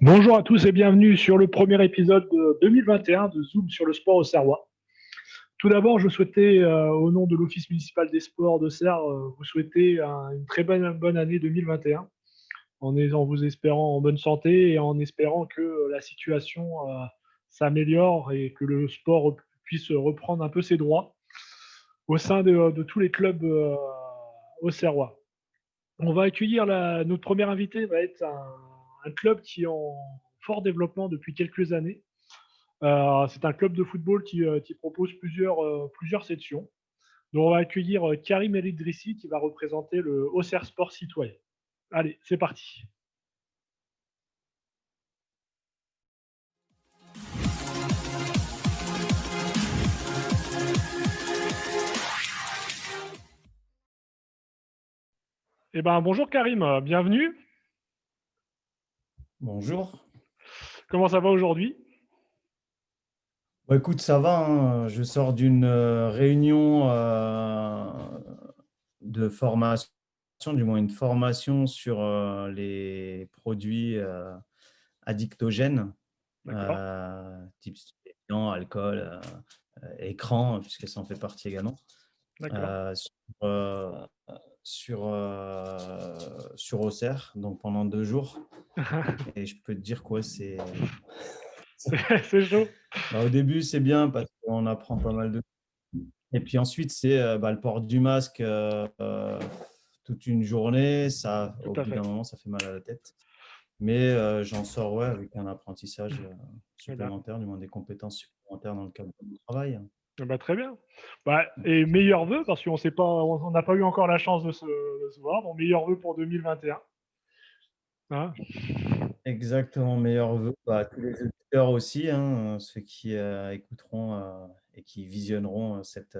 Bonjour à tous et bienvenue sur le premier épisode de 2021 de Zoom sur le sport Auxerrois. Tout d'abord, je souhaitais, au nom de l'Office municipal des sports d'Auxerre, vous souhaiter une très bonne année 2021, en vous espérant en bonne santé et en espérant que la situation s'améliore et que le sport puisse reprendre un peu ses droits au sein de tous les clubs auxerrois. On va accueillir notre premier invité, va être un club qui est en fort développement depuis quelques années. C'est un club de football qui propose plusieurs sections. Donc on va accueillir Karim El Idrissi qui va représenter le Auxerre Sport Citoyen. Allez, c'est parti. Eh ben, bonjour Karim, bienvenue. Bonjour. Comment ça va aujourd'hui? Bah, écoute, ça va, hein. Je sors d'une réunion de formation, du moins une formation sur les produits addictogènes, D'accord, type stupéfiants, alcool, écran, puisque ça en fait partie également, d'accord. euh, sur, euh, sur Auxerre, donc pendant 2 jours. Et je peux te dire quoi, C'est chaud. Au début, c'est bien parce qu'on apprend pas mal de. Et puis ensuite, c'est le port du masque toute une journée. Ça, Tout au à bout d'un fait. moment, ça fait mal à la tête. Mais j'en sors avec un apprentissage Eh ben, supplémentaire, du moins des compétences supplémentaires dans le cadre du travail. eh ben, très bien. Bah, et meilleurs vœux, parce qu'on sait pas, on n'a pas eu encore la chance de se voir. Donc meilleurs vœux pour 2021. Hein. Exactement, meilleurs vœux à tous les auditeurs aussi, hein, ceux qui écouteront et qui visionneront cette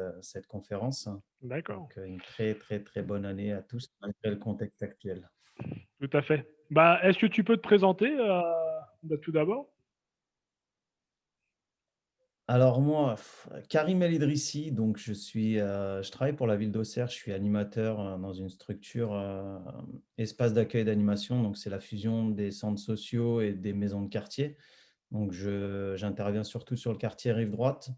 conférence. D'accord, Donc, une très, très, très bonne année à tous, malgré le contexte actuel. tout à fait. Bah, est-ce que tu peux te présenter tout d'abord? Alors moi, Karim El Idrissi, donc je travaille pour la ville d'Auxerre, je suis animateur dans une structure espace d'accueil et d'animation, donc c'est la fusion des centres sociaux et des maisons de quartier. Donc j'interviens surtout sur le quartier Rive Droite.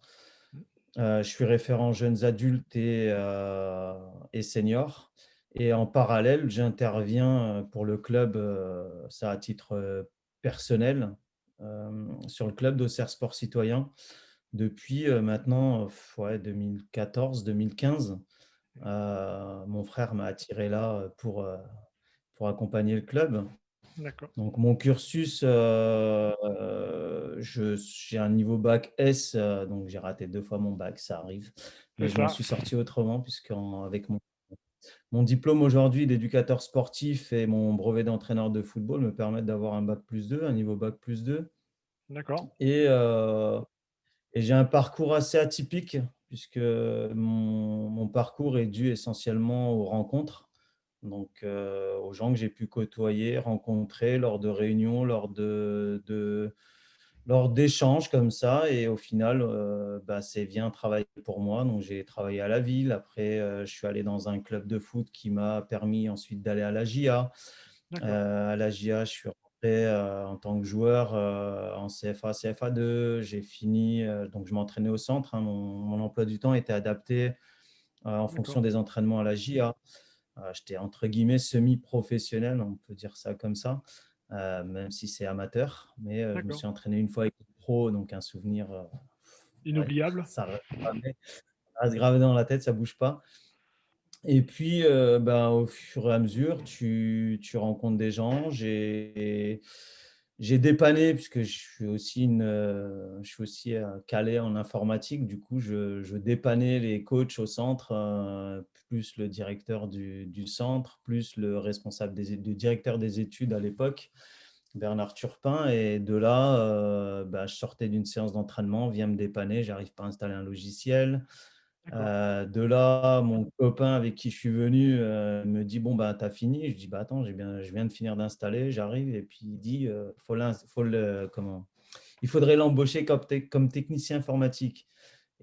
Je suis référent jeunes adultes et seniors. Et en parallèle, j'interviens pour le club, ça à titre personnel, sur le club d'Auxerre Sport Citoyen depuis maintenant 2014-2015. Mon frère m'a attiré là pour accompagner le club. D'accord, Donc, mon cursus, j'ai un niveau bac S, donc j'ai raté 2 fois mon bac, ça arrive. c'est Mais je m'en ça. suis sorti autrement, puisqu'avec mon diplôme aujourd'hui d'éducateur sportif et mon brevet d'entraîneur de football me permettent d'avoir un bac plus 2, un niveau bac plus 2. D'accord, Et, euh, et j'ai un parcours assez atypique, puisque mon parcours est dû essentiellement aux rencontres, donc aux gens que j'ai pu côtoyer, rencontrer lors de réunions, lors d'échanges comme ça. Et au final, c'est bien travaillé pour moi. Donc j'ai travaillé à la ville. Après, je suis allé dans un club de foot qui m'a permis ensuite d'aller à la JA. d'accord, À la JA, je suis rentré en tant que joueur en CFA, CFA2. J'ai fini, donc je m'entraînais au centre, hein. Mon emploi du temps était adapté en fonction d'accord, des entraînements à la JA. J'étais entre guillemets semi-professionnel, on peut dire ça comme ça, même si c'est amateur. Mais je me d'accord. suis entraîné une fois avec le pro, donc un souvenir, ouais, Inoubliable. ça reste gravé dans la tête, ça bouge pas. Et puis, au fur et à mesure, tu rencontres des gens. J'ai dépanné, puisque je suis aussi calé en informatique. Du coup, je dépannais les coachs au centre, plus le directeur du centre, plus le responsable du directeur des études à l'époque, Bernard Turpin. Et de là, je sortais d'une séance d'entraînement, viens me dépanner, j'arrive pas à installer un logiciel. D'accord, De là, mon copain avec qui je suis venu me dit, bon, bah, t'as fini? Je dis, bah, attends, je viens de finir d'installer, j'arrive. Et puis il dit, il faudrait l'embaucher comme technicien informatique.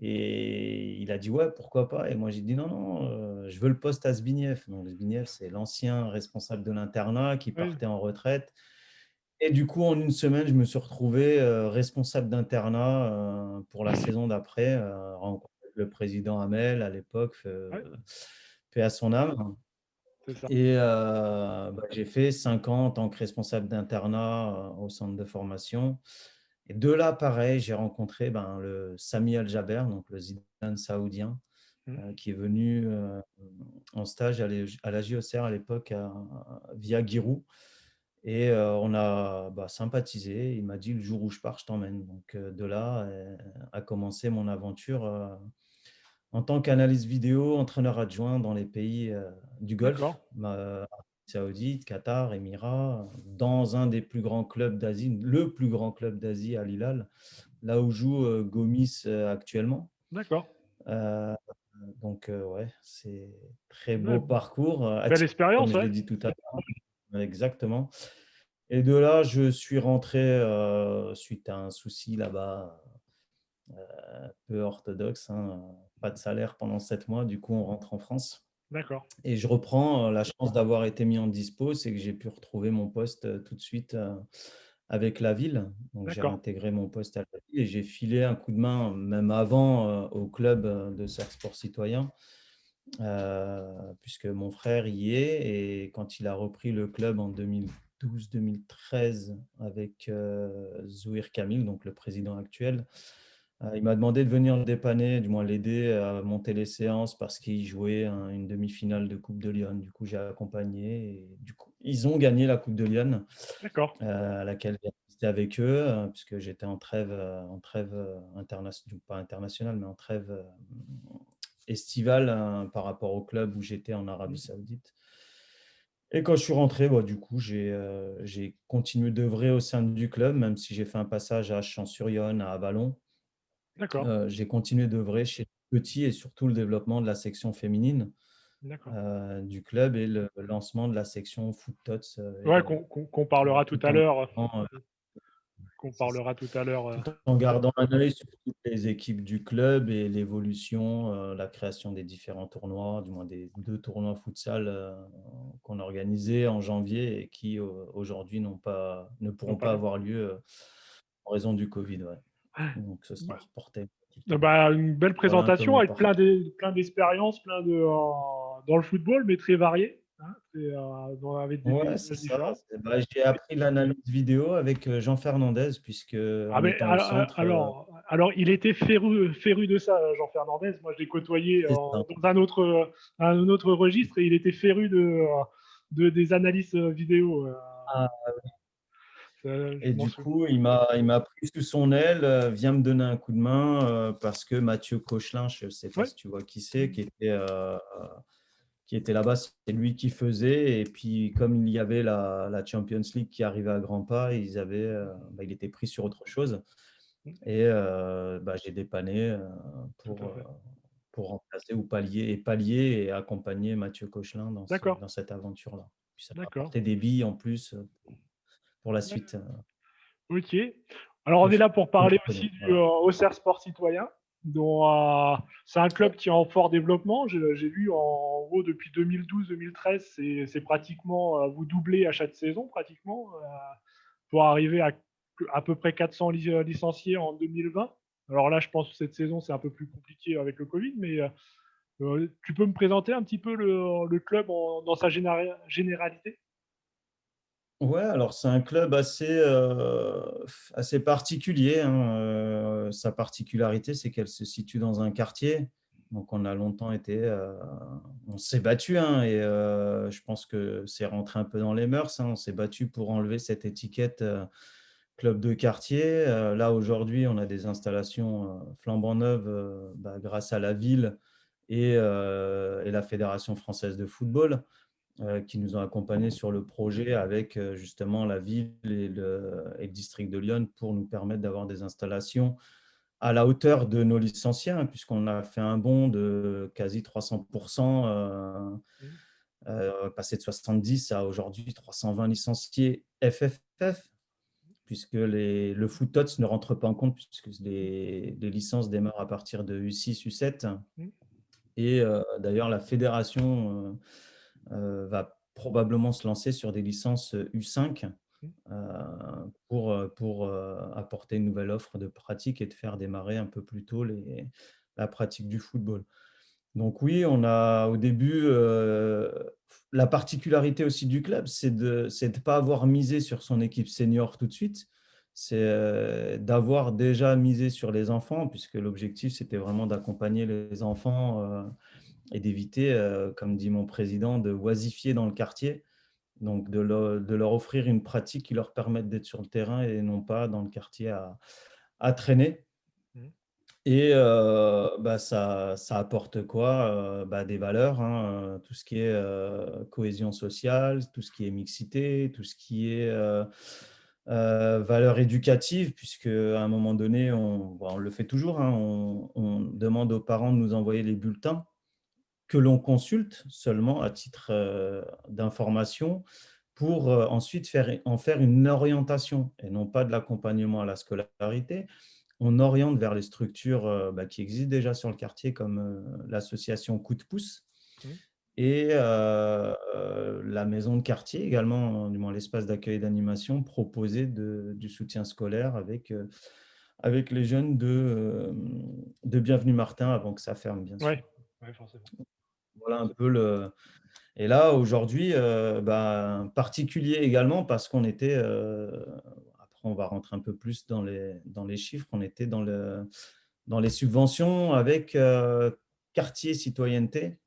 Et il a dit, ouais, pourquoi pas? Et moi, j'ai dit, non, non, je veux le poste à Zbigniew. Donc, Zbigniew, c'est l'ancien responsable de l'internat qui oui, partait en retraite. Et du coup, en une semaine, je me suis retrouvé responsable d'internat pour la saison d'après, rencontré le président Hamel à l'époque, Ouais, paix à son âme. c'est ça. Et j'ai fait 5 ans en tant que responsable d'internat au centre de formation. Et de là, pareil, j'ai rencontré le Sami Al-Jaber, donc le Zidane saoudien, Mmh. qui est venu en stage à la JOCR à l'époque via Giroud. Et on a sympathisé. Il m'a dit: «Le jour où je pars, je t'emmène». Donc de là a commencé mon aventure en tant qu'analyste vidéo, entraîneur adjoint dans les pays du D'accord, Golfe, Arabie Saoudite, Qatar, Émirats, dans un des plus grands clubs d'Asie, le plus grand club d'Asie, Al Hilal, là où joue Gomis actuellement. d'accord. Euh, ouais, c'est très Ouais, beau parcours belle atypique, comme expérience, je ouais. l'ai dit tout à l'heure. Exactement. Et de là, je suis rentré suite à un souci là-bas, un peu orthodoxe, hein, pas de salaire pendant 7 mois. Du coup, on rentre en France. D'accord, Et je reprends la chance d'avoir été mis en dispo, c'est que j'ai pu retrouver mon poste tout de suite avec la ville. Donc, j'ai d'accord, réintégré mon poste à la ville et j'ai filé un coup de main, même avant, au club de Cercle Sport Citoyen, puisque mon frère y est. Et quand il a repris le club en 2012-2013 avec Zouir Kamil, donc le président actuel, il m'a demandé de venir le dépanner, du moins l'aider à monter les séances parce qu'il jouait une demi-finale de Coupe de Lyon. Du coup, j'ai accompagné et du coup, ils ont gagné la Coupe de Lyon d'accord. à laquelle j'ai assisté avec eux puisque j'étais en trêve internationale, pas internationale, mais en trêve estivale par rapport au club où j'étais en Arabie Mmh. Saoudite. Et quand je suis rentré, du coup, j'ai continué d'œuvrer au sein du club, même si j'ai fait un passage à Champs-sur-Yonne, à Avallon. D'accord, J'ai continué d'œuvrer chez les petits et surtout le développement de la section féminine d'accord. du club et le lancement de la section Foot Tots Ouais, qu'on parlera tout tout à en l'heure, gardant, qu'on c'est ça, parlera tout à l'heure, tout en gardant un œil sur toutes les équipes du club et l'évolution, la création des différents tournois, du moins des 2 tournois futsal qu'on a organisés en janvier et qui aujourd'hui ne non pourront pas pas lieu. avoir lieu en raison du Covid. Ouais. Ouais. Donc ce sera Bah, reporté un petit temps. bah, une belle Voilà un peu présentation mon avec parcours. plein d'expériences, plein de dans le football, mais très varié, hein, avec des Ouais, c'est paysages ça. différents. J'ai appris l'analyse vidéo avec Jean Fernandez, puisque Ah en mais étant au centre, alors il était féru de ça, Jean Fernandez. Moi, je l'ai côtoyé c'est ça. dans un autre registre et il était féru des analyses vidéo. Ah, Je et m'en du souviens. coup, il m'a pris sous son aile, vient me donner un coup de main parce que Mathieu Cochelin, je ne sais pas Ouais, si tu vois qui c'est, qui était là-bas, c'est lui qui faisait. Et puis, comme il y avait la Champions League qui arrivait à grands pas, il était pris sur autre chose. Et j'ai dépanné tout à fait. pour remplacer ou pallier et accompagner Mathieu Cochelin D'accord, dans cette aventure-là. Puis ça m'a d'accord. apporté des billes en plus pour la suite Ok. Alors, on est là pour au parler chrono. aussi du Voilà. Auxerre Sport Citoyen, dont c'est un club qui est en fort développement. J'ai vu en gros depuis 2012-2013, c'est pratiquement vous doublez à chaque saison pratiquement pour arriver à peu près 400 licenciés en 2020. Alors là, je pense que cette saison c'est un peu plus compliqué avec le Covid, mais tu peux me présenter un petit peu le club dans sa généralité? Ouais, alors c'est un club assez particulier, hein. Sa particularité, c'est qu'elle se situe dans un quartier. Donc on a longtemps on s'est battu, hein, et je pense que c'est rentré un peu dans les mœurs, hein. On s'est battu pour enlever cette étiquette club de quartier. Là aujourd'hui, on a des installations flambant neuves grâce à la ville et la Fédération française de football qui nous ont accompagnés sur le projet avec justement la ville et le district de Lyon pour nous permettre d'avoir des installations à la hauteur de nos licenciés, hein, puisqu'on a fait un bond de quasi 300%, Mmh. passé de 70 à aujourd'hui 320 licenciés FFF, puisque le foot TOTS ne rentre pas en compte, puisque les licences démarrent à partir de U6, U7. Mmh. Et d'ailleurs, la fédération va probablement se lancer sur des licences U5 Mmh. pour apporter une nouvelle offre de pratique et de faire démarrer un peu plus tôt la pratique du football. Donc oui, on a au début, la particularité aussi du club, c'est de pas avoir misé sur son équipe senior tout de suite. C'est, d'avoir déjà misé sur les enfants puisque l'objectif, c'était vraiment d'accompagner les enfants, et d'éviter, comme dit mon président, de oisifier dans le quartier. Donc de leur offrir une pratique qui leur permette d'être sur le terrain et non pas dans le quartier à traîner. Mmh. Et bah, ça apporte quoi? Bah, des valeurs, hein, tout ce qui est, cohésion sociale, tout ce qui est mixité, tout ce qui est, valeurs éducatives puisque à un moment donné, on le fait toujours, hein, on demande aux parents de nous envoyer les bulletins que l'on consulte seulement à titre, d'information pour, ensuite en faire une orientation et non pas de l'accompagnement à la scolarité. On oriente vers les structures, bah, qui existent déjà sur le quartier comme, l'association Coup de pouce Mmh. et la maison de quartier également, du moins l'espace d'accueil et d'animation proposait du soutien scolaire avec les jeunes de Bienvenue Martin avant que ça ferme, bien Ouais, sûr. ouais, forcément. Voilà un peu Forcément. le et là, aujourd'hui, ben, particulier également parce qu'on était, après on va rentrer un peu plus dans les chiffres, on était dans les subventions avec, quartier citoyenneté,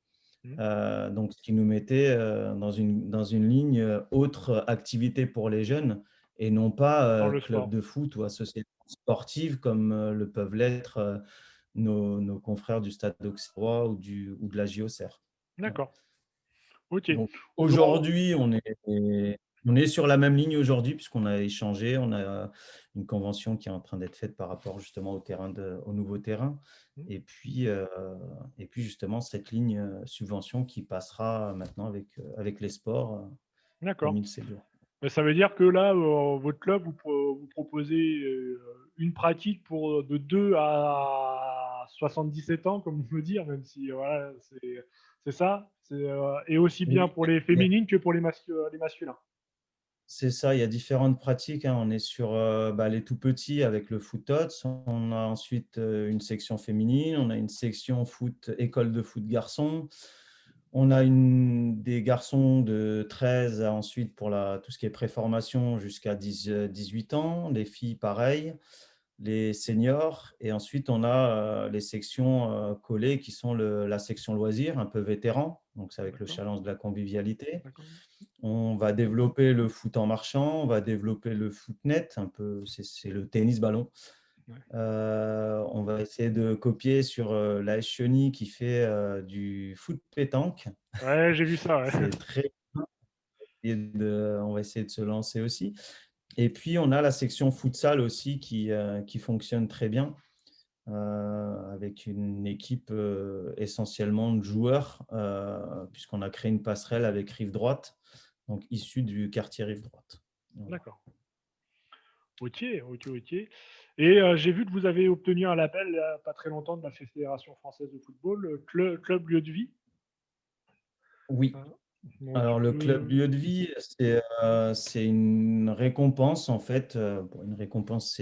Mmh. donc ce qui nous mettait, dans une ligne, autres activités pour les jeunes et non Dans pas, le club sport. de foot ou association sportive comme, le peuvent l'être, nos confrères du Stade d'Auxerrois ou de la JOCR. Voilà. D'accord. OK. Donc Aujourd aujourd'hui, on est sur la même ligne aujourd'hui puisqu'on a échangé, on a une convention qui est en train d'être faite par rapport justement au nouveau terrain Mmh. et puis justement cette ligne, subvention qui passera maintenant avec les sports, comme D'accord. il s'est doit. Bah, ça veut dire que là, votre club, vous proposez, une pratique pour, de 2 à 77 ans, comme on peut dire, même si, voilà, c'est ça? Et aussi bien Oui, pour les féminines que pour les masculins? c'est ça, il y a différentes pratiques, hein. On est sur, bah, les tout petits avec le foot tots. On a ensuite, une section féminine, on a une section foot école de foot garçons. On a des garçons de 13 à ensuite pour tout ce qui est préformation jusqu'à 18 ans. Les filles, pareil, les seniors et ensuite on a, les sections, collées qui sont la section loisirs, un peu vétéran, donc c'est avec le D'accord, challenge de la convivialité. d'accord. On va développer le foot en marchant, on va développer le foot net, un peu, c'est le tennis ballon. Ouais. On va essayer de copier sur, l'AS Chenit qui fait, du foot pétanque. Ouais, j'ai vu ça, ouais. C'est très on va essayer de se lancer aussi et puis on a la section futsal aussi qui fonctionne très bien, avec une équipe, essentiellement de joueurs, puisqu'on a créé une passerelle avec Rive Droite, donc issus du quartier Rive Droite. Voilà. D'accord. OK, OK, OK. Et j'ai vu que vous avez obtenu un label, il y a pas très longtemps, de la Fédération française de football, club lieu de vie. Oui, Hein. Donc tu alors le club peux lieu de vie, c'est une récompense en fait, bon une récompense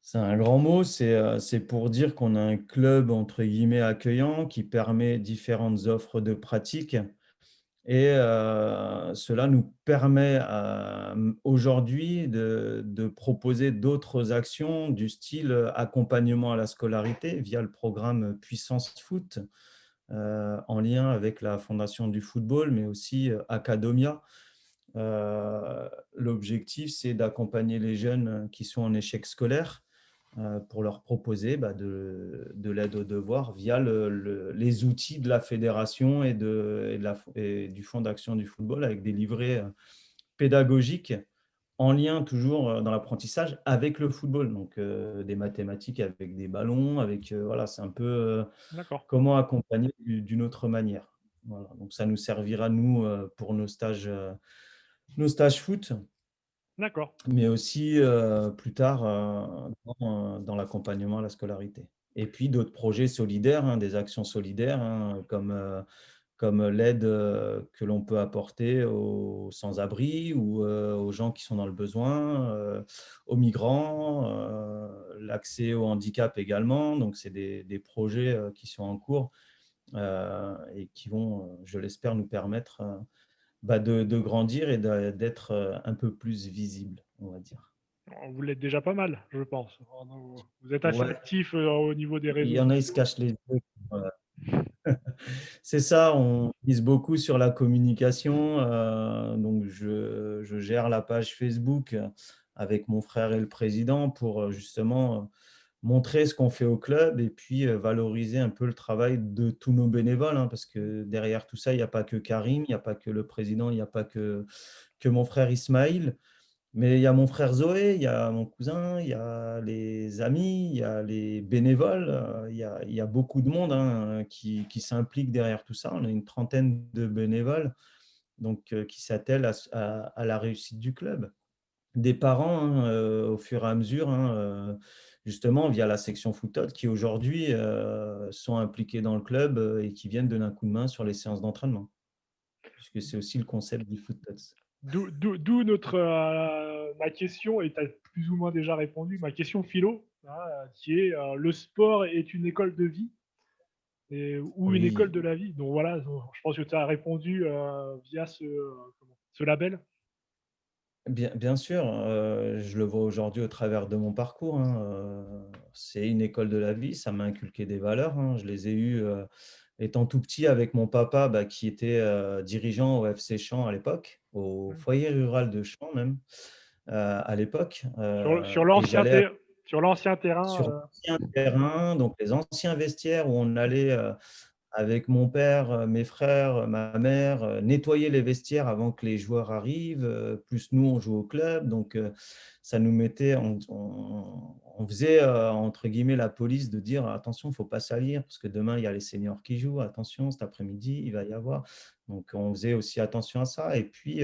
c'est un grand mot, c'est pour dire qu'on a un club entre guillemets «accueillant» qui permet différentes offres de pratique et cela nous permet, aujourd'hui de proposer d'autres actions du style, accompagnement à la scolarité via le programme Puissance Foot, en lien avec la Fondation du football, mais aussi, Academia. L'objectif, c'est d'accompagner les jeunes, qui sont en échec scolaire, pour leur proposer, bah, de l'aide aux devoirs via les outils de la fédération et du Fonds d'action du football avec des livrets, pédagogiques en lien toujours, dans l'apprentissage avec le football. Donc, des mathématiques avec des ballons, voilà, c'est un peu, d'accord, comment accompagner d'une autre manière. Voilà, donc ça nous servira nous, pour nos stages foot, d'accord, mais aussi, plus tard, dans l'accompagnement à la scolarité. Et puis d'autres projets solidaires, hein, des actions solidaires, hein, comme comme l'aide que l'on peut apporter aux sans-abri ou aux gens qui sont dans le besoin, aux migrants, l'accès au handicap également. Donc, c'est des projets qui sont en cours et qui vont, je l'espère, nous permettre de grandir et d'être un peu plus visible, on va dire. Vous l'êtes déjà pas mal, je pense. Vous êtes assez Ouais, actif au niveau des il réseaux y en a, ils se sociaux. cachent les yeux. C'est ça, on mise beaucoup sur la communication. Donc, je gère la page Facebook avec mon frère et le président pour justement montrer ce qu'on fait au club et puis valoriser un peu le travail de tous nos bénévoles, hein, parce que derrière tout ça, il n'y a pas que Karim, il n'y a pas que le président, il n'y a pas que mon frère Ismaïl. Mais il y a mon frère Zoé, il y a mon cousin, il y a les amis, il y a les bénévoles, il y a beaucoup de monde, hein, qui s'implique derrière tout ça. On a une trentaine de bénévoles donc, qui s'attellent à la réussite du club. Des parents, hein, au fur et à mesure, hein, justement via la section Footot qui aujourd'hui sont impliqués dans le club et qui viennent donner un coup de main sur les séances d'entraînement, puisque c'est aussi le concept du Footot. D'où ma question, et tu as plus ou moins déjà répondu, ma question philo, hein, qui est le sport est une école de vie ou une école Oui. de la vie. Donc voilà, je pense que tu as répondu via ce label. Bien sûr, je le vois aujourd'hui au travers de mon parcours, hein, c'est une école de la vie, ça m'a inculqué des valeurs, hein. Je les ai eues, étant tout petit avec mon papa, qui était, dirigeant au FC Champs à l'époque, au Mm. foyer rural de Champs même, à l'époque, Sur et j'allais sur l'ancien terrain. sur l'ancien terrain, donc les anciens vestiaires où on allait, avec mon père, mes frères, ma mère, nettoyer les vestiaires avant que les joueurs arrivent, plus nous, on joue au club. Donc, ça nous mettait on faisait, entre guillemets «la police» de dire: «Attention, il ne faut pas salir parce que demain, il y a les seniors qui jouent. Attention, cet après-midi, il va y avoir». Donc, on faisait aussi attention à ça et puis,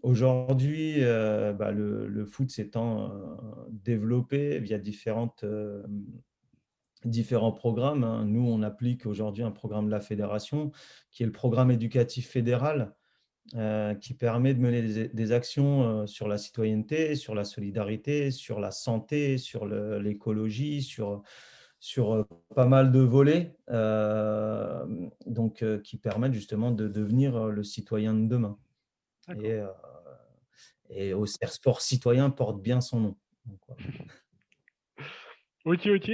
aujourd'hui, le foot s'étant, développé via différents programmes, hein. Nous, on applique aujourd'hui un programme de la fédération qui est le programme éducatif fédéral, qui permet de mener des actions sur la citoyenneté, sur la solidarité, sur la santé, sur l'écologie, sur pas mal de volets, donc qui permettent justement de devenir le citoyen de demain. Et, D'accord. Auxerre Sport Citoyen porte bien son nom. Donc, voilà. Ok, ok.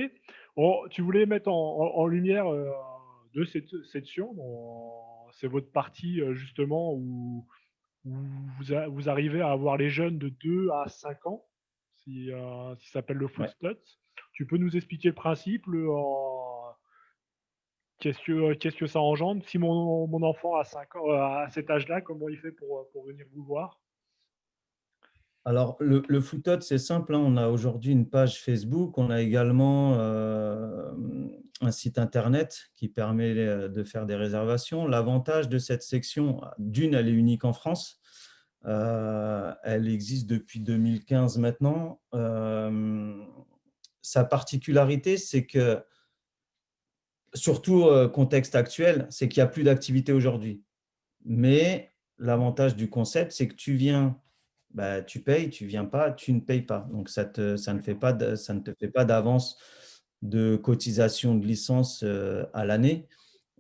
Bon, tu voulais mettre en lumière de cette section. C'est votre partie justement où vous arrivez à avoir les jeunes de 2 à 5 ans, si ça s'appelle le Ouais. Footstots. Tu peux nous expliquer le principe, qu'est-ce que ça engendre? Si mon enfant a 5 ans, à cet âge-là, comment il fait pour venir vous voir? Alors, le Footot, c'est simple, hein. On a aujourd'hui une page Facebook. On a également un site internet qui permet de faire des réservations. L'avantage de cette section, d'une, elle est unique en France. Elle existe depuis 2015 maintenant. Sa particularité, c'est que, surtout contexte actuel, c'est qu'il n'y a plus d'activité aujourd'hui. Mais l'avantage du concept, c'est que tu viens, tu payes, tu viens pas, tu ne payes pas. Donc D'accord. ça ne te fait pas d'avance de cotisation de licence à l'année.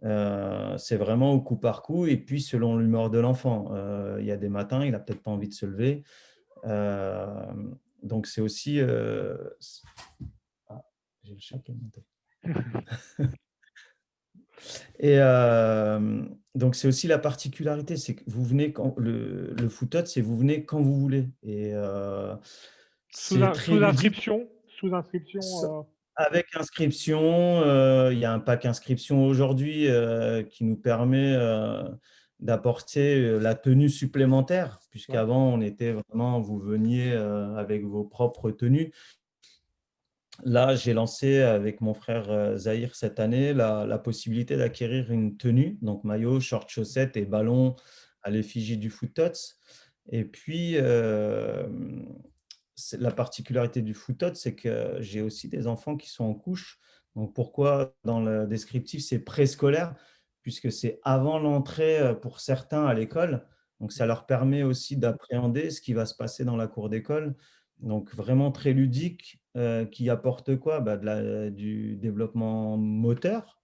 C'est vraiment au coup par coup et puis selon l'humeur de l'enfant. Il y a des matins, il a peut-être pas envie de se lever. Donc c'est aussi ah, j'ai le chat qui est monté. Et donc c'est aussi la particularité, c'est que vous venez quand le Footot, c'est vous venez quand vous voulez et c'est très Sous ludique. inscription, sous S inscription. Avec inscription, il y a un pack inscription aujourd'hui, qui nous permet, d'apporter, la tenue supplémentaire, Ouais. puisqu'avant on était vraiment vous veniez, avec vos propres tenues. Là, j'ai lancé avec mon frère, Zahir cette année la possibilité d'acquérir une tenue, donc maillot, short, chaussettes et ballon à l'effigie du Foot Tots et puis, c'est la particularité du Foot Tots, c'est que j'ai aussi des enfants qui sont en couche. Donc pourquoi dans le descriptif, c'est préscolaire? puisque c'est avant l'entrée pour certains à l'école. Donc, ça leur permet aussi d'appréhender ce qui va se passer dans la cour d'école. Donc, vraiment très ludique, qui apporte quoi? Bah, du développement moteur,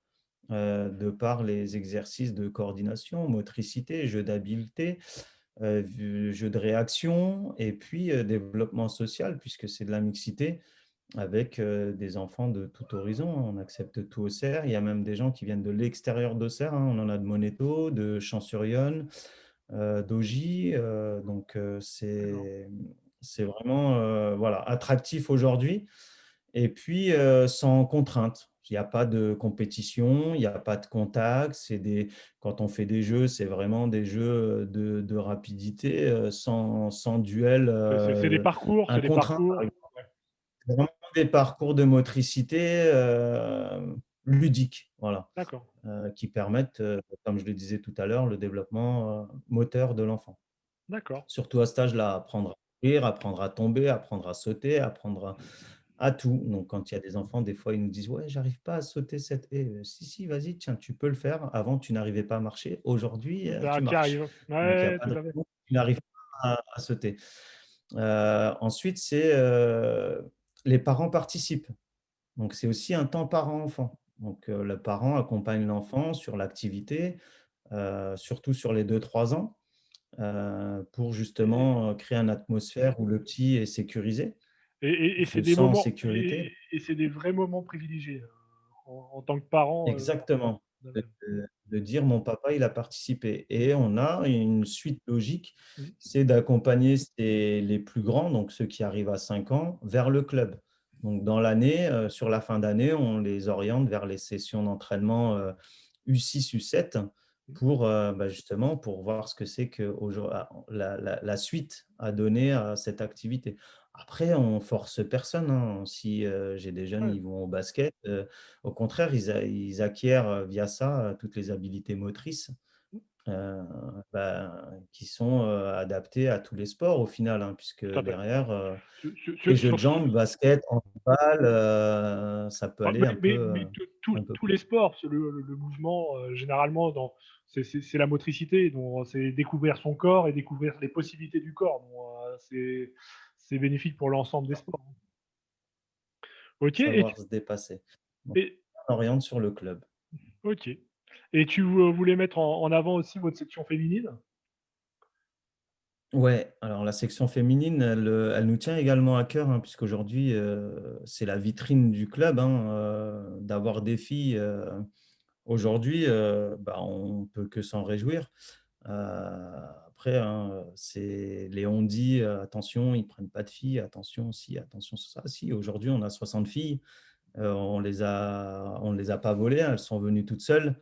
de par les exercices de coordination, motricité, jeu d'habileté, jeu de réaction, et puis développement social, puisque c'est de la mixité avec des enfants de tout horizon, hein. On accepte tout Auxerre. Il y a même des gens qui viennent de l'extérieur d'Auxerre, hein. On en a de Moneto, de Champs-sur-Yonne, d'Augy. Donc, D'accord. c'est vraiment voilà, attractif aujourd'hui. Et puis, sans contrainte. Il n'y a pas de compétition, il n'y a pas de contact. Quand on fait des jeux, c'est vraiment des jeux de rapidité, sans duel C'est des parcours, c'est un des contre un. parcours. Ouais. C'est vraiment des parcours de motricité ludiques, voilà, D'accord, qui permettent, comme je le disais tout à l'heure, le développement moteur de l'enfant. d'accord. Surtout à cet âge-là, apprendre à courir, apprendre à tomber, apprendre à sauter, apprendre à tout. Donc, quand il y a des enfants, des fois, ils nous disent: «Ouais, j'arrive pas à sauter cette haie». Si, si, vas-y, tiens, tu peux le faire. Avant, tu n'arrivais pas à marcher. Aujourd'hui, Bah, tu tu marches. arrives. Donc, il n'y a Ouais, pas tout de à fait. raison que tu n'arrives pas à sauter. Ensuite, c'est les parents participent. Donc, c'est aussi un temps parent-enfant. Donc, le parent accompagne l'enfant sur l'activité, surtout sur les 2 3 ans, pour Et, justement créer une atmosphère où le petit est sécurisé, et se c'est des sent en moments, sécurité. et c'est des vrais moments privilégiés en tant que parent. Exactement. De, de dire mon papa, il a participé. Et on a une suite logique, Mm. c'est d'accompagner les plus grands, donc ceux qui arrivent à 5 ans, vers le club. Donc dans l'année, sur la fin d'année, on les oriente vers les sessions d'entraînement U6, U7 pour bah, justement pour voir ce que c'est que la suite à donner à cette activité. Après, on force personne, hein. Si j'ai des jeunes, Ouais, ils vont au basket. Au contraire, ils acquièrent via ça toutes les habiletés motrices euh, bah, qui sont adaptées à tous les sports au final, hein, puisque tout à fait. derrière, les jeux de Sur jambes, basket, handball, ça peut Ouais, aller mais un peu. tous les sports, le mouvement, généralement, c'est la motricité, donc c'est découvrir son corps et découvrir les possibilités du corps. Donc, c'est bénéfique pour l'ensemble des sports. Ok, Savoir se dépasser. Donc, et- on oriente sur le club. ok. Et tu voulais mettre en avant aussi votre section féminine? Ouais, alors la section féminine, elle nous tient également à cœur, hein, puisqu'aujourd'hui, c'est la vitrine du club, hein, d'avoir des filles. Aujourd'hui, bah, on peut que s'en réjouir. Après, hein, c'est les on-dit, attention, ils prennent pas de filles, attention si, attention ça. Si, aujourd'hui, on a 60 filles, on les a pas volées, hein, elles sont venues toutes seules.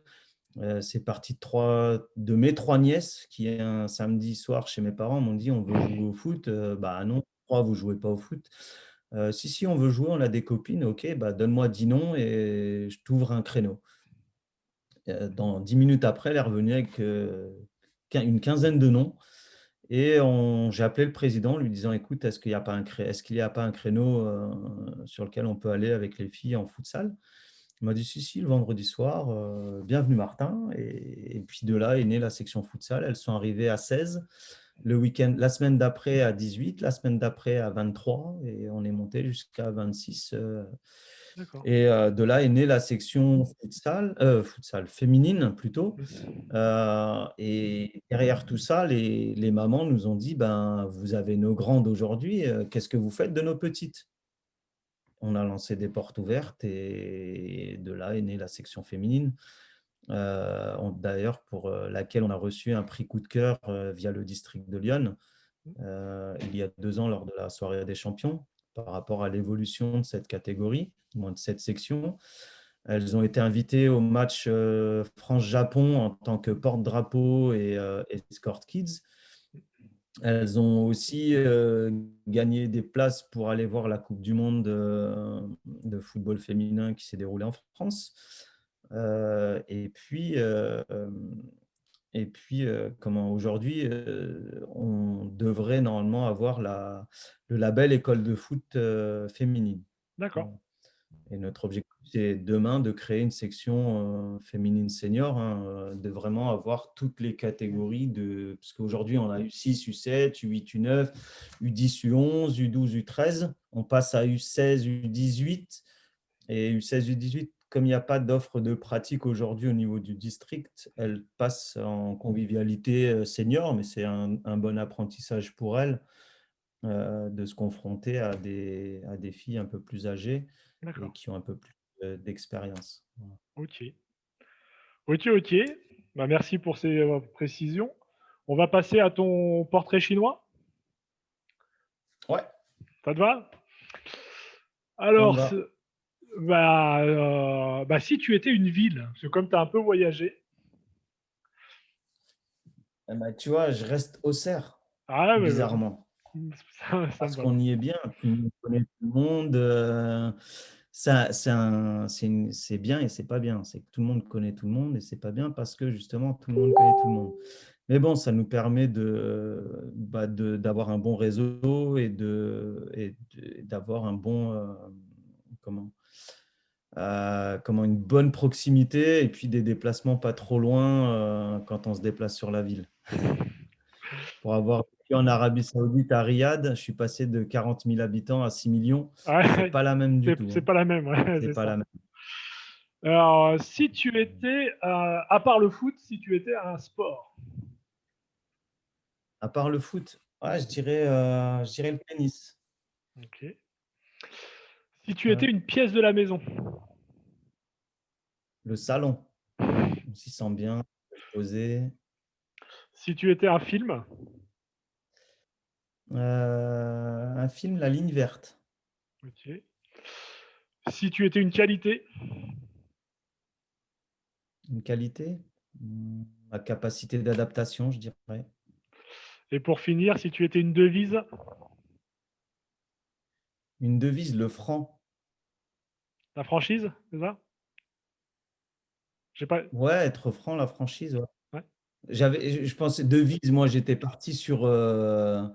C'est parti de mes 3 nièces qui, un samedi soir chez mes parents, m'ont dit: «On veut jouer au foot». Bah non, 3 vous jouez pas au foot. «Si, si, on veut jouer, on a des copines». «OK, bah donne-moi 10 noms et je t'ouvre un créneau». Dans 10 minutes après, elle est revenue avec une quinzaine de noms. Et j'ai appelé le président en lui disant: «Écoute, est-ce qu'il n'y a pas un créneau sur lequel on peut aller avec les filles en futsal?» Il m'a dit: «Si, si, le vendredi soir, bienvenue Martin». Et puis de là est née la section futsal. Elles sont arrivées à 16, le week-end, la semaine d'après à 18, la semaine d'après à 23, et on est monté jusqu'à 26. D'accord. Et de là est née la section futsal féminine plutôt. Et derrière tout ça, les mamans nous ont dit: «Ben, vous avez nos grandes aujourd'hui, qu'est-ce que vous faites de nos petites?» On a lancé des portes ouvertes et de là est née la section féminine, d'ailleurs pour laquelle on a reçu un prix coup de cœur via le district de Lyon, il y a 2 ans lors de la soirée des champions, par rapport à l'évolution de cette catégorie, du moins de cette section. Elles ont été invitées au match France-Japon en tant que porte-drapeau et escort kids. Elles ont aussi gagné des places pour aller voir la Coupe du monde de football féminin qui s'est déroulée en France. Et puis, comment aujourd'hui, on devrait normalement avoir le label école de foot féminine. D'accord. Voilà. Et notre objectif, c'est demain de créer une section féminine senior, hein, de vraiment avoir toutes les catégories parce qu'aujourd'hui, on a U6, U7, U8, U9, U10, U11, U12, U13. On passe à U16, U18 et U16, U18. Comme il n'y a pas d'offre de pratique aujourd'hui au niveau du district, elle passe en convivialité senior, mais c'est un bon apprentissage pour elle de se confronter à des filles un peu plus âgées et D'accord. qui ont un peu plus d'expérience. Voilà. Ok. Ok, ok. Bah, merci pour ces précisions. On va passer à ton portrait chinois. Ouais, Ça te va? ça me Alors, va. bah, si tu étais une ville, parce que comme tu as un peu voyagé, Eh ben, tu vois, je reste Auxerre, ah, ouais, bah, bizarrement, ça me parce va qu'on bien. y est bien, tout le monde connaît tout le monde. C'est bien et c'est pas bien. C'est que tout le monde connaît tout le monde et c'est pas bien parce que justement, tout le monde connaît tout le monde. Mais bon, ça nous permet d'avoir un bon réseau d'avoir un bon, comment, comment une bonne proximité et puis des déplacements pas trop loin quand on se déplace sur la ville. Pour avoir vécu en Arabie Saoudite à Riyad, je suis passé de 40 000 habitants à 6 millions. C'est Ouais, pas la même du tout, c'est hein. pas la même, ouais, C'est c'est pas ça. la même. Alors, si tu étais, à part le foot, si tu étais un sport, À part le foot, ouais, je dirais le tennis. ok. Si tu étais Ouais. une pièce de la maison, Le salon, on s'y sent bien, posé. si tu étais un film, Un film, La Ligne verte. ok. Si tu étais une qualité, Une qualité, la capacité d'adaptation, je dirais. et pour finir, si tu étais une devise, Une devise, le franc. la franchise, c'est ça? J'ai pas. Ouais, être franc, la franchise. Ouais. Ouais. Je pensais devise, moi j'étais parti sur la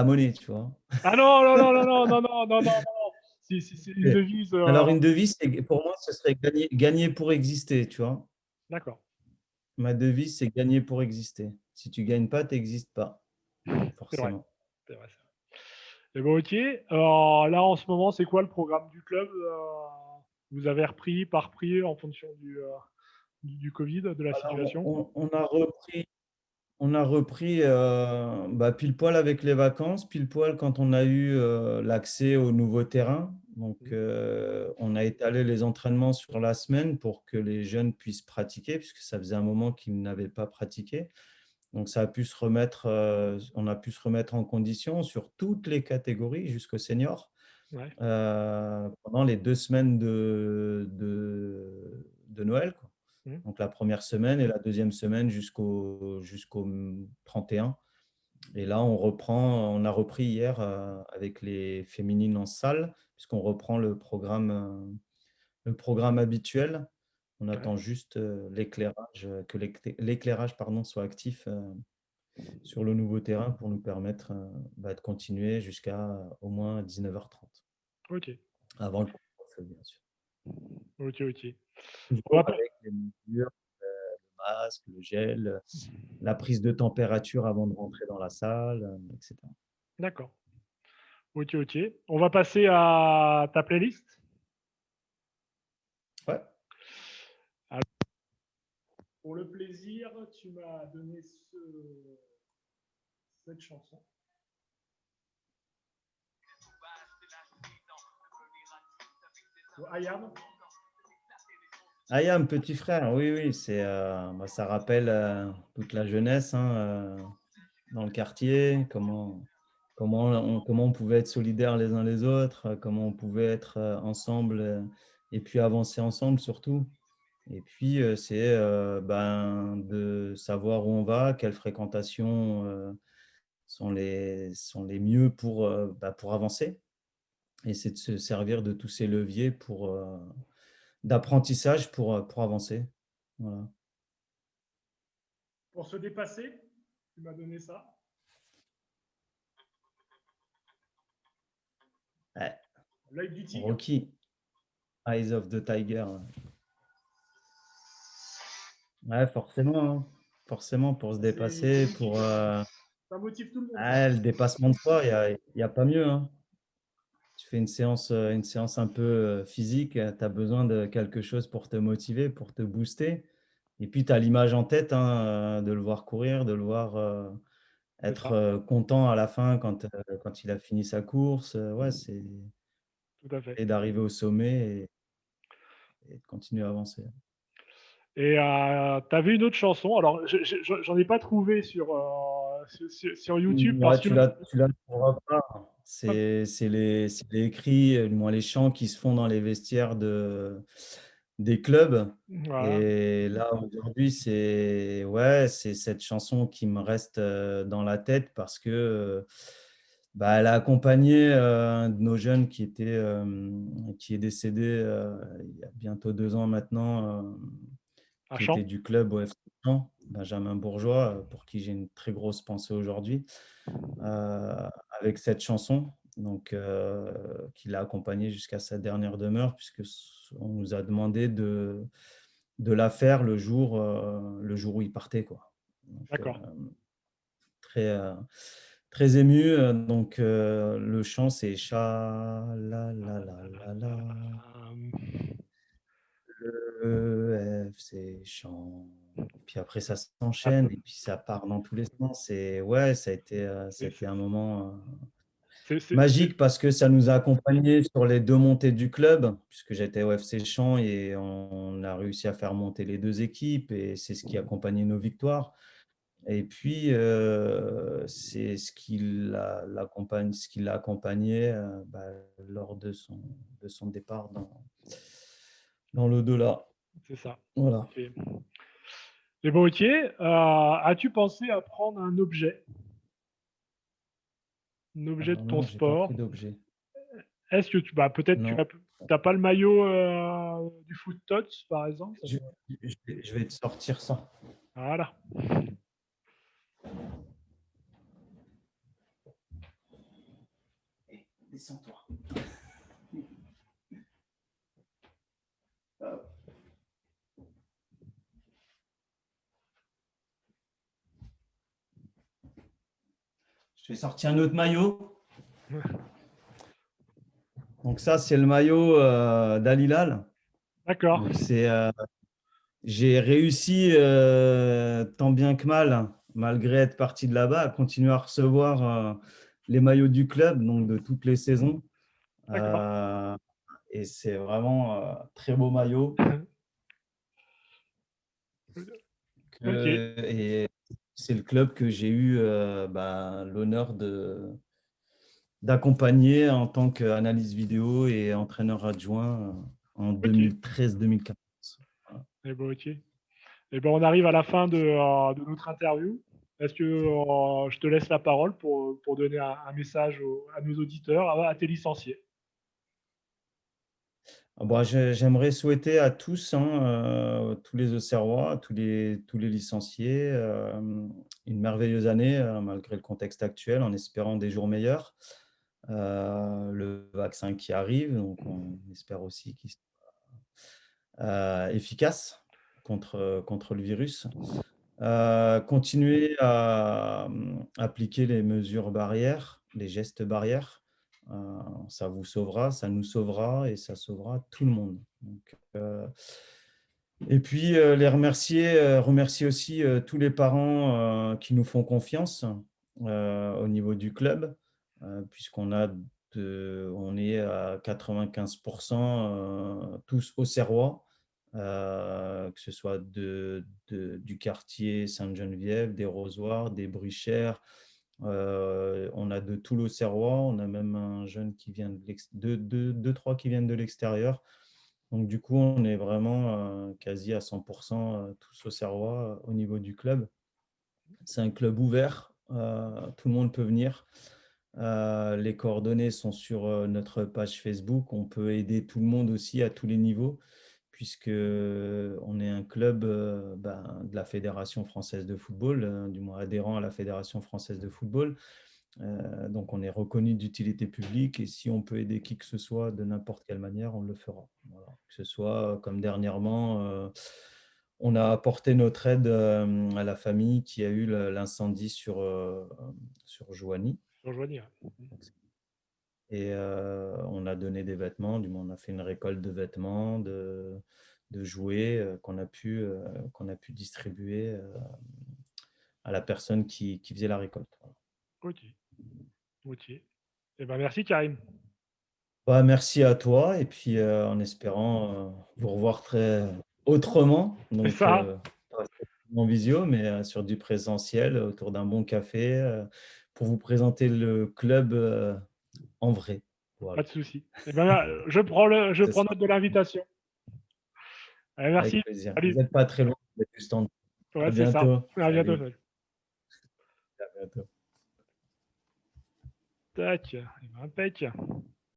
monnaie, tu vois. Ah non, non, non, non, non, non, non, non, non, non. Si une devise. Alors une devise, pour moi, ce serait gagner pour exister, tu vois. D'accord. Ma devise, c'est gagner pour exister. Si tu gagnes pas, tu n'existes pas, C'est vrai. forcément. C'est vrai. Et bon, ok. Alors là, en ce moment, c'est quoi le programme du club? Vous avez repris, pas repris en fonction du Covid, de la Alors, situation? on a repris pile poil avec les vacances, pile poil quand on a eu l'accès au nouveau terrain. Donc, Mhm. on a étalé les entraînements sur la semaine pour que les jeunes puissent pratiquer, puisque ça faisait un moment qu'ils n'avaient pas pratiqué. Donc, on a pu se remettre en condition sur toutes les catégories jusqu'au senior Ouais. pendant les 2 semaines de Noël, quoi. Mhm. Donc la première semaine et la deuxième semaine jusqu'au 31. Et là, on a repris hier avec les féminines en salle, puisqu'on reprend le programme habituel. On Ouais. attend juste l'éclairage pardon, soit actif sur le nouveau terrain pour nous permettre de continuer jusqu'à au moins 19h30, Ok. avant le couvre-feu, bien sûr. Ok, ok. On Toujours va pas- avec les mesures, le masque, le gel, la prise de température avant de rentrer dans la salle, etc. D'accord. Ok, ok. On va passer à ta playlist. Ouais. Alors, pour le plaisir, tu m'as donné cette chanson. I Am. Ayam, petit frère, oui, oui, ça rappelle toute la jeunesse hein, dans le quartier, comment on pouvait être solidaires les uns les autres, comment on pouvait être ensemble et puis avancer ensemble surtout. Et puis, c'est de savoir où on va, quelles fréquentations sont les mieux pour avancer. Et c'est de se servir de tous ces leviers d'apprentissage pour avancer. Voilà. Pour se dépasser, tu m'as donné ça. Ouais, L'œil du tigre. Rocky. Eyes of the Tiger. Ouais, forcément, hein. Forcément, pour se dépasser, pour Ça motive tout le monde, ça. le dépassement de soi, il y a pas mieux, hein. Tu fais une séance un peu physique, tu as besoin de quelque chose pour te motiver, pour te booster. Et puis, tu as l'image en tête, hein, de le voir courir, de le voir C'est être ça, content à la fin quand il a fini sa course. Ouais, tout à fait. et d'arriver au sommet et de continuer à avancer. Et tu avais une autre chanson, alors j'en ai pas trouvé sur YouTube Ouais, parce que tu la trouveras pas. C'est les cris, du moins les chants qui se font dans les vestiaires des clubs. voilà, Et là, aujourd'hui, c'est cette chanson qui me reste dans la tête parce que bah, elle a accompagné un de nos jeunes qui est décédé il y a bientôt 2 ans maintenant, à qui était chant, du club au FC Caen, Benjamin Bourgeois, pour qui j'ai une très grosse pensée aujourd'hui, avec cette chanson, donc qui l'a accompagné jusqu'à sa dernière demeure, puisque on nous a demandé de la faire le jour où il partait, quoi. Donc d'accord. très, très ému, donc le chant, c'est cha la la la la la, le FC chant. Puis après ça Un s'enchaîne peu. et puis ça part dans tous les sens et ouais, ça a C'est été c'est un moment c'est magique parce que ça nous a accompagnés sur les 2 montées du club, puisque j'étais au FC Champs et on a réussi à faire monter les 2 équipes et c'est ce qui accompagnait nos victoires. Et puis, c'est ce qui l'a accompagné, lors de son départ dans l'au-delà. c'est ça. Voilà. OK. Et bon, OK, as-tu pensé à prendre un objet de Alors ton non, j'ai pas sport? pris d'objet. Est-ce que peut-être tu Non. as pas le maillot, du Foot Tots, par exemple? Ça Je pourrait je vais te sortir ça. voilà, Eh, descends-toi. Je vais sortir un autre maillot. Donc ça, c'est le maillot d'Al Hilal. d'accord, Donc j'ai réussi tant bien que mal, malgré être parti de là-bas, à continuer à recevoir les maillots du club, donc de toutes les saisons. d'accord. Euh, et c'est vraiment très beau maillot. OK, Et c'est le club que j'ai eu l'honneur d'accompagner en tant qu'analyste vidéo et entraîneur adjoint en OK. 2013-2014. Voilà. Et ben, OK. Et ben, on arrive à la fin de notre interview. Est-ce que, je te laisse la parole pour donner un message à nos auditeurs, à tes licenciés? J'aimerais souhaiter à tous, hein, tous les Auxerrois, tous les licenciés, une merveilleuse année malgré le contexte actuel, en espérant des jours meilleurs. Le vaccin qui arrive, donc on espère aussi qu'il soit efficace contre le virus. Continuer à appliquer les mesures barrières, les gestes barrières. Ça vous sauvera, ça nous sauvera et ça sauvera tout le monde. Donc, et puis, remercier aussi tous les parents qui nous font confiance au niveau du club, on est à 95% tous auxerrois, que ce soit du quartier Sainte-Geneviève, des Rosoirs, des Bruchères. On a de tout l'Auxerrois, on a même un jeune qui vient deux, trois qui viennent de l'extérieur. Donc, du coup, on est vraiment quasi à 100% tous auxerrois au niveau du club. C'est un club ouvert, tout le monde peut venir. Les coordonnées sont sur notre page Facebook. On peut aider tout le monde aussi à tous les niveaux, puisque on est un club de la Fédération française de football, du moins adhérent à la Fédération française de football. Donc, on est reconnu d'utilité publique et si on peut aider qui que ce soit de n'importe quelle manière, on le fera. Voilà. Que ce soit comme dernièrement, on a apporté notre aide à la famille qui a eu l'incendie sur Joigny. Rejoignir. Et on a donné des vêtements, du moins on a fait une récolte de vêtements, de jouets qu'on a pu distribuer à la personne qui faisait la récolte. Voilà. Ok. Ok. Eh ben, merci, Karim. Bah, merci à toi et puis en espérant vous revoir très autrement, C'est donc ça. pas en visio, mais sur du présentiel autour d'un bon café pour vous présenter le club en vrai. Pas Voilà. de souci. Eh ben, je Ce prends sera note de l'invitation. Allez, merci. avec plaisir. Vous Salut. n'êtes pas très loin, vous êtes juste en. Ouais, À c'est ça. bientôt. À bientôt. Salut. Salut. À bientôt. Tac. Eh ben, impec.